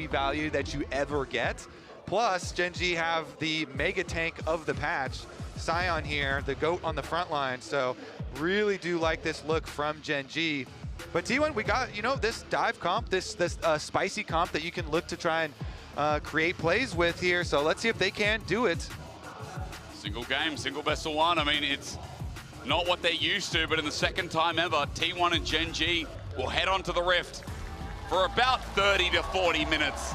energy value that you ever get. Plus, GENG have the mega tank of the patch, Sion here, the GOAT on the front line. So really do like this look from GENG. But T1, we got, you know, this dive comp, this spicy comp that you can look to try and create plays with here. So let's see if they can do it. Single game, single best of one. I mean, it's not what they're used to, but in the second time ever, T1 and GENG will head onto the Rift for about 30 to 40 minutes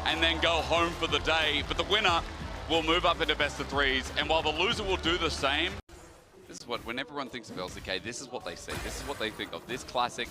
and then go home for the day. But the winner will move up into best of threes. And while the loser will do the same, this is what, when everyone thinks of LCK, this is what they see. This is what they think of. This classic,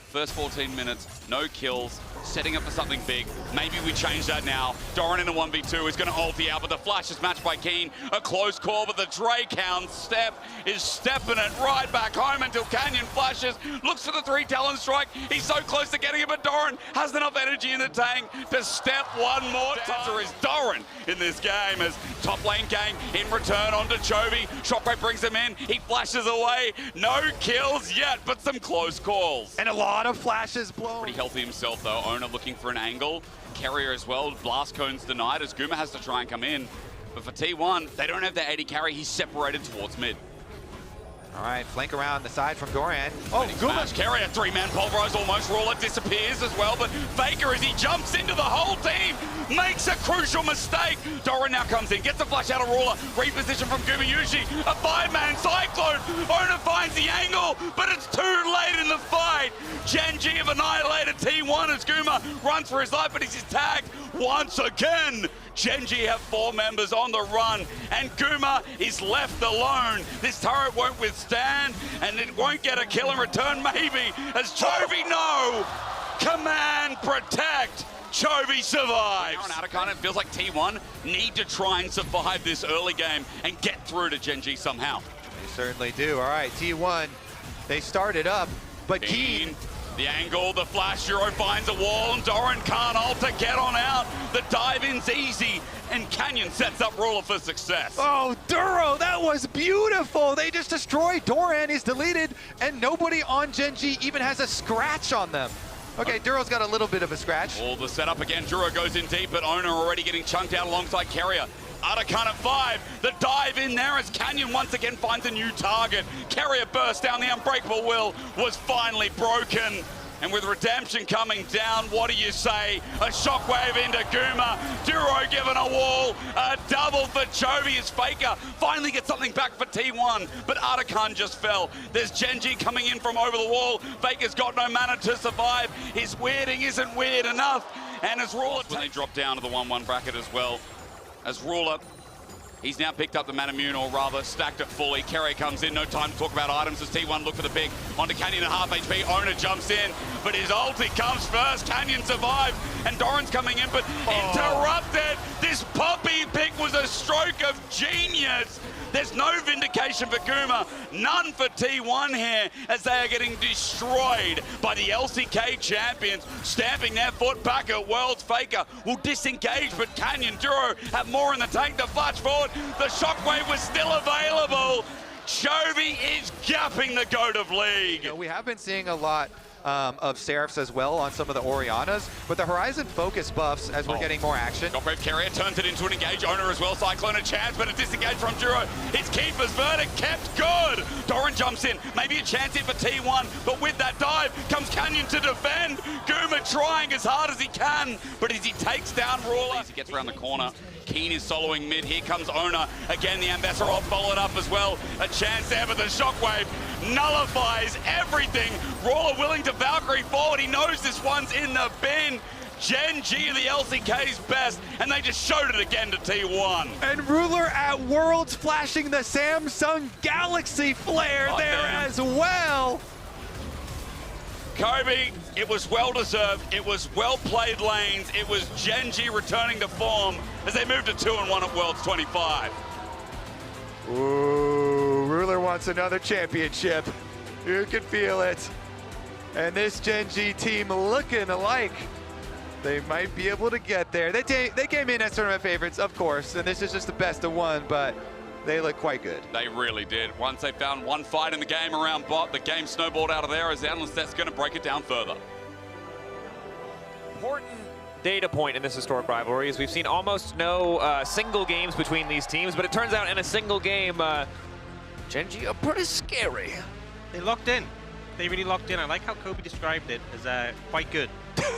first 14 minutes, no kills, setting up for something big. Maybe we change that now. Doran in a 1v2 is going to ulti out, but the flash is matched by Keen. A close call, but the Drakehound step is stepping it right back home until Canyon flashes, looks for the 3 Talon strike. He's so close to getting it, but Doran has enough energy in the tank to step one more time. Is Doran in this game as top lane gang in return onto Chovy. Shockwave brings him in. He flashes away. No kills yet, but some close calls. And a lot of flashes blown. Pretty healthy himself though. Owner looking for an angle. Carrier as well. Blast cones denied as Guma has to try and come in. But for T1, they don't have their 80 carry. He's separated towards mid. All right, flank around the side from Doran. Oh, Guma. Carrier, 3-man pulverize almost. Ruler disappears as well, but Faker, as he jumps into the whole team, makes a crucial mistake. Doran now comes in, gets the flash out of Ruler. Reposition from Gumayushi. A 5-man cyclone. Owner finds the angle, but it's too late in the fight. GENG have annihilated T1 as Guma runs for his life, but he's tagged once again. GENG have 4 members on the run, and Guma is left alone. This turret won't withstand, and it won't get a kill in return, maybe, as Chovy, no! Command, protect! Chovy survives! Now on Atacon, it feels like T1 need to try and survive this early game and get through to GENG somehow. They certainly do. All right, T1, they started up, but Keen. The angle, the flash, Euro finds a wall, and Doran can't ult to get on out. The dive-in's easy, and Canyon sets up Ruler for success. Oh, Duro, that was beautiful. They just destroyed. Doran is deleted, and nobody on GENG even has a scratch on them. Okay, Duro's got a little bit of a scratch. All the setup again. Duro goes in deep, but Owner already getting chunked out alongside Carrier. Atacon at 5, the dive in there as Canyon once again finds a new target. Carrier burst down, the unbreakable will was finally broken. And with Redemption coming down, what do you say? A shockwave into Guma, Duro given a wall, a double for Chovy as Faker finally gets something back for T1, but Atacon just fell. There's GENG coming in from over the wall. Faker's got no mana to survive. His weirding isn't weird enough. And as Ruler, when they drop down to the 1-1 bracket as well, as Ruler, he's now picked up the Manamune, or rather stacked it fully. Carrier comes in, no time to talk about items as T1 look for the big. Onto Canyon at half HP, Owner jumps in, but his ulti comes first. Canyon survives, and Doran's coming in, but interrupted. This poppy pick was a stroke of genius. There's no vindication for Guma, none for T1 here, as they are getting destroyed by the LCK champions, stamping their foot back at Worlds. Faker will disengage, but Canyon, Duro have more in the tank to flash forward. The shockwave was still available. Chovy is gapping the GOAT of League. You know, we have been seeing a lot of Seraphs as well on some of the Orianas, but the Horizon focus buffs as we're getting more action. Shockwave Carrier turns it into an engage. Owner as well. Cyclone a chance, but a disengage from Duro. It's Keeper's verdict kept good. Doran jumps in. Maybe a chance here for T1, but with that dive comes Canyon to defend. Guma trying as hard as he can, but as he takes down Ruler, he gets around the corner. Keen is soloing mid. Here comes Owner. Again, the Ambassador followed up as well. A chance there, but the Shockwave nullifies everything. Ruler willing to Valkyrie forward. He knows this one's in the bin. GENG are the LCK's best, and they just showed it again to T1. And Ruler at Worlds flashing the Samsung Galaxy flare as well. Kobe, it was well-deserved, it was well-played lanes, it was GENG returning to form as they moved to 2-1 at Worlds 25. Ooh, Ruler wants another championship. You can feel it. And this GENG team looking like they might be able to get there. They came in as tournament favorites, of course, and this is just the best of one, but they look quite good. They really did. Once they found one fight in the game around bot, the game snowballed out of there as Analyst that's going to break it down further. Important data point in this historic rivalry is we've seen almost no single games between these teams, but it turns out in a single game, GENG are pretty scary. They locked in. They really locked in. I like how Kobe described it as quite good.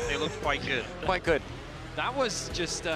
They looked quite good. Quite good. That was just